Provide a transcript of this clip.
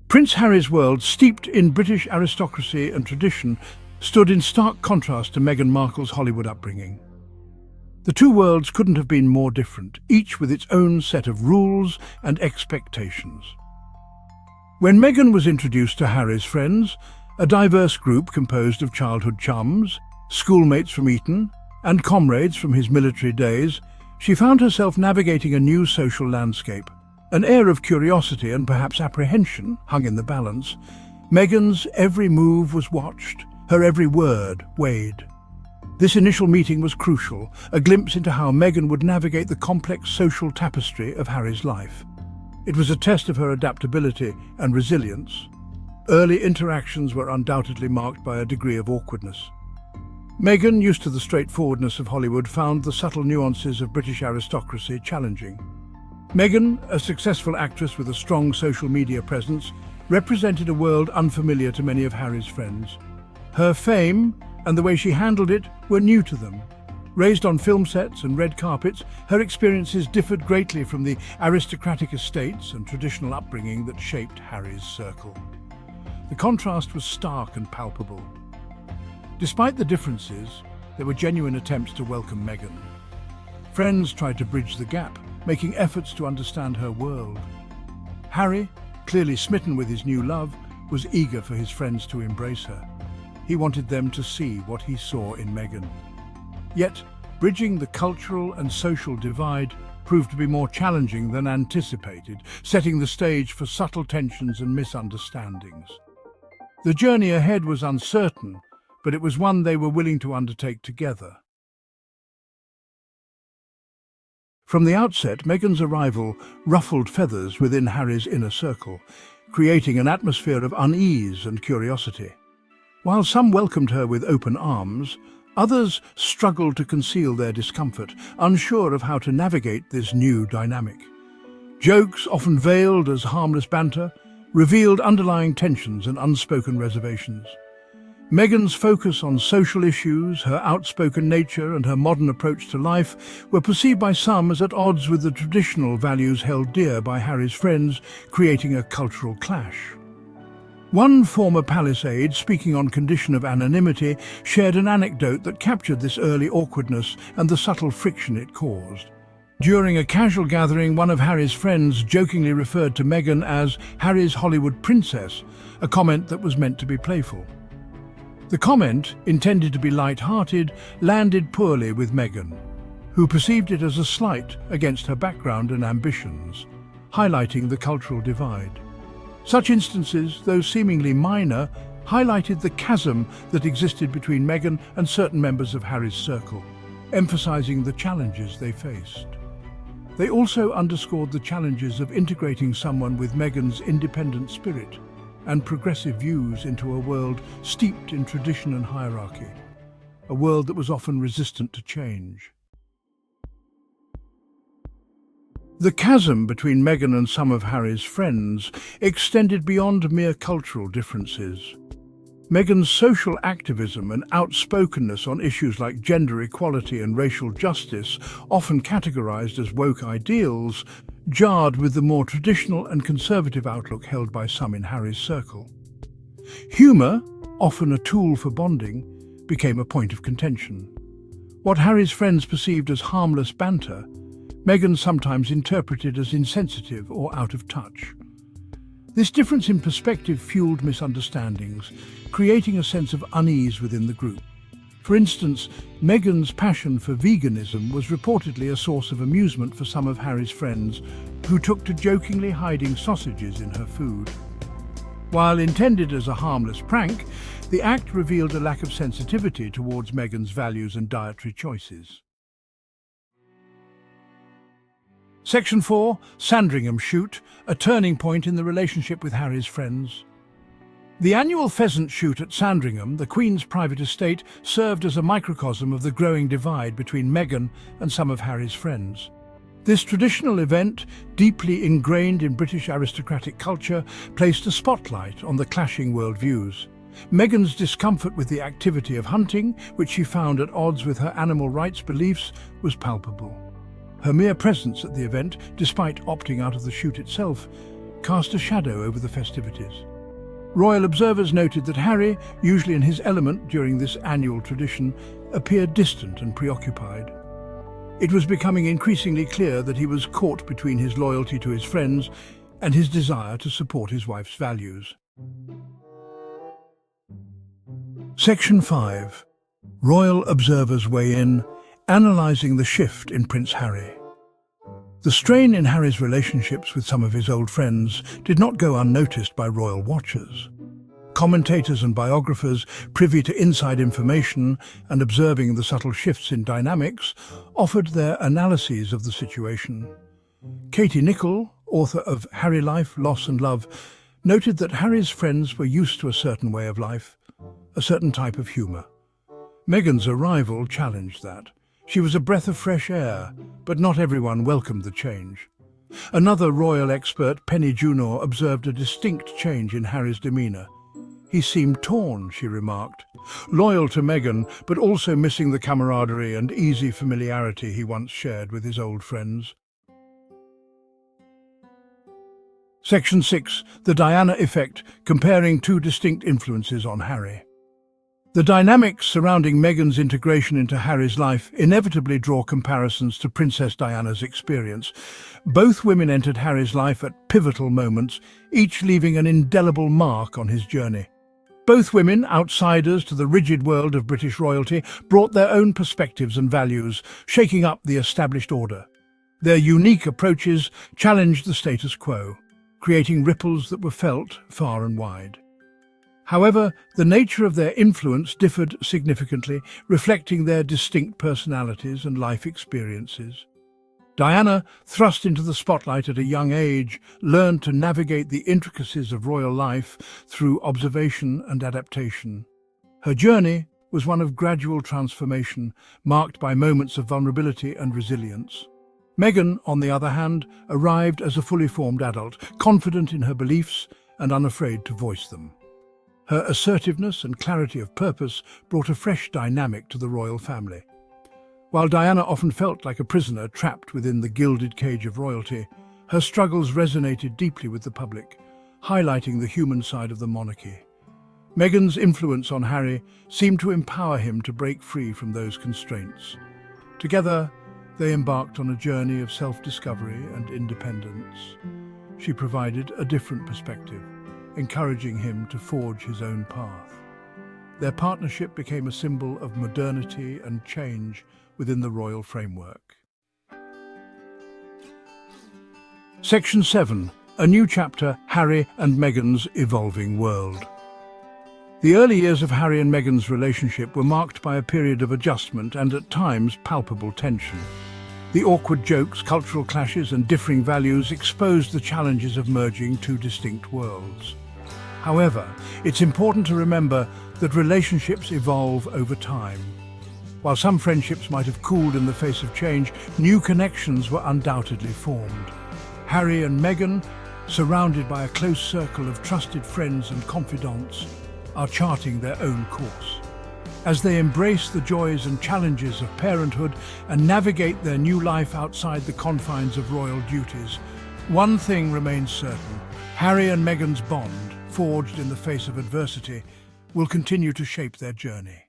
Prince Harry's world, steeped in British aristocracy and tradition, stood in stark contrast to Meghan Markle's Hollywood upbringing. The two worlds couldn't have been more different, each with its own set of rules and expectations. When Meghan was introduced to Harry's friends, a diverse group composed of childhood chums, schoolmates from Eton, and comrades from his military days, she found herself navigating a new social landscape. An air of curiosity and perhaps apprehension hung in the balance. Meghan's every move was watched, her every word weighed. This initial meeting was crucial, a glimpse into how Meghan would navigate the complex social tapestry of Harry's life. It was a test of her adaptability and resilience. Early interactions were undoubtedly marked by a degree of awkwardness. Meghan, used to the straightforwardness of Hollywood, found the subtle nuances of British aristocracy challenging. Meghan, a successful actress with a strong social media presence, represented a world unfamiliar to many of Harry's friends. Her fame and the way she handled it were new to them. Raised on film sets and red carpets, her experiences differed greatly from the aristocratic estates and traditional upbringing that shaped Harry's circle. The contrast was stark and palpable. Despite the differences, there were genuine attempts to welcome Meghan. Friends tried to bridge the gap, making efforts to understand her world. Harry, clearly smitten with his new love, was eager for his friends to embrace her. He wanted them to see what he saw in Meghan. Yet, bridging the cultural and social divide proved to be more challenging than anticipated, setting the stage for subtle tensions and misunderstandings. The journey ahead was uncertain, but it was one they were willing to undertake together. From the outset, Meghan's arrival ruffled feathers within Harry's inner circle, creating an atmosphere of unease and curiosity. While some welcomed her with open arms, others struggled to conceal their discomfort, unsure of how to navigate this new dynamic. Jokes, often veiled as harmless banter, revealed underlying tensions and unspoken reservations. Meghan's focus on social issues, her outspoken nature and her modern approach to life were perceived by some as at odds with the traditional values held dear by Harry's friends, creating a cultural clash. One former Palisade, speaking on condition of anonymity, shared an anecdote that captured this early awkwardness and the subtle friction it caused. During a casual gathering, one of Harry's friends jokingly referred to Meghan as Harry's Hollywood princess, a comment that was meant to be playful. The comment, intended to be light-hearted, landed poorly with Meghan, who perceived it as a slight against her background and ambitions, highlighting the cultural divide. Such instances, though seemingly minor, highlighted the chasm that existed between Meghan and certain members of Harry's circle, emphasizing the challenges they faced. They also underscored the challenges of integrating someone with Meghan's independent spirit and progressive views into a world steeped in tradition and hierarchy, a world that was often resistant to change. The chasm between Meghan and some of Harry's friends extended beyond mere cultural differences. Meghan's social activism and outspokenness on issues like gender equality and racial justice, often categorized as woke ideals, jarred with the more traditional and conservative outlook held by some in Harry's circle. Humour, often a tool for bonding, became a point of contention. What Harry's friends perceived as harmless banter, Meghan sometimes interpreted as insensitive or out of touch. This difference in perspective fueled misunderstandings, creating a sense of unease within the group. For instance, Meghan's passion for veganism was reportedly a source of amusement for some of Harry's friends, who took to jokingly hiding sausages in her food. While intended as a harmless prank, the act revealed a lack of sensitivity towards Meghan's values and dietary choices. Section 4, Sandringham Shoot, a turning point in the relationship with Harry's friends. The annual pheasant shoot at Sandringham, the Queen's private estate, served as a microcosm of the growing divide between Meghan and some of Harry's friends. This traditional event, deeply ingrained in British aristocratic culture, placed a spotlight on the clashing worldviews. Meghan's discomfort with the activity of hunting, which she found at odds with her animal rights beliefs, was palpable. Her mere presence at the event, despite opting out of the shoot itself, cast a shadow over the festivities. Royal observers noted that Harry, usually in his element during this annual tradition, appeared distant and preoccupied. It was becoming increasingly clear that he was caught between his loyalty to his friends and his desire to support his wife's values. Section 5. Royal observers weigh in, analysing the shift in Prince Harry. The strain in Harry's relationships with some of his old friends did not go unnoticed by royal watchers. Commentators and biographers, privy to inside information and observing the subtle shifts in dynamics, offered their analyses of the situation. Katie Nicholl, author of Harry Life, Loss and Love, noted that Harry's friends were used to a certain way of life, a certain type of humour. Meghan's arrival challenged that. She was a breath of fresh air, but not everyone welcomed the change. Another royal expert, Penny Junor, observed a distinct change in Harry's demeanour. He seemed torn, she remarked, loyal to Meghan, but also missing the camaraderie and easy familiarity he once shared with his old friends. Section 6. The Diana Effect, comparing two distinct influences on Harry. The dynamics surrounding Meghan's integration into Harry's life inevitably draw comparisons to Princess Diana's experience. Both women entered Harry's life at pivotal moments, each leaving an indelible mark on his journey. Both women, outsiders to the rigid world of British royalty, brought their own perspectives and values, shaking up the established order. Their unique approaches challenged the status quo, creating ripples that were felt far and wide. However, the nature of their influence differed significantly, reflecting their distinct personalities and life experiences. Diana, thrust into the spotlight at a young age, learned to navigate the intricacies of royal life through observation and adaptation. Her journey was one of gradual transformation, marked by moments of vulnerability and resilience. Meghan, on the other hand, arrived as a fully formed adult, confident in her beliefs and unafraid to voice them. Her assertiveness and clarity of purpose brought a fresh dynamic to the royal family. While Diana often felt like a prisoner trapped within the gilded cage of royalty, her struggles resonated deeply with the public, highlighting the human side of the monarchy. Meghan's influence on Harry seemed to empower him to break free from those constraints. Together, they embarked on a journey of self-discovery and independence. She provided a different perspective, encouraging him to forge his own path. Their partnership became a symbol of modernity and change within the royal framework. Section 7. A new chapter, Harry and Meghan's evolving world. The early years of Harry and Meghan's relationship were marked by a period of adjustment and at times palpable tension. The awkward jokes, cultural clashes and differing values exposed the challenges of merging two distinct worlds. However, it's important to remember that relationships evolve over time. While some friendships might have cooled in the face of change, new connections were undoubtedly formed. Harry and Meghan, surrounded by a close circle of trusted friends and confidants, are charting their own course. As they embrace the joys and challenges of parenthood and navigate their new life outside the confines of royal duties, one thing remains certain: Harry and Meghan's bond, forged in the face of adversity, will continue to shape their journey.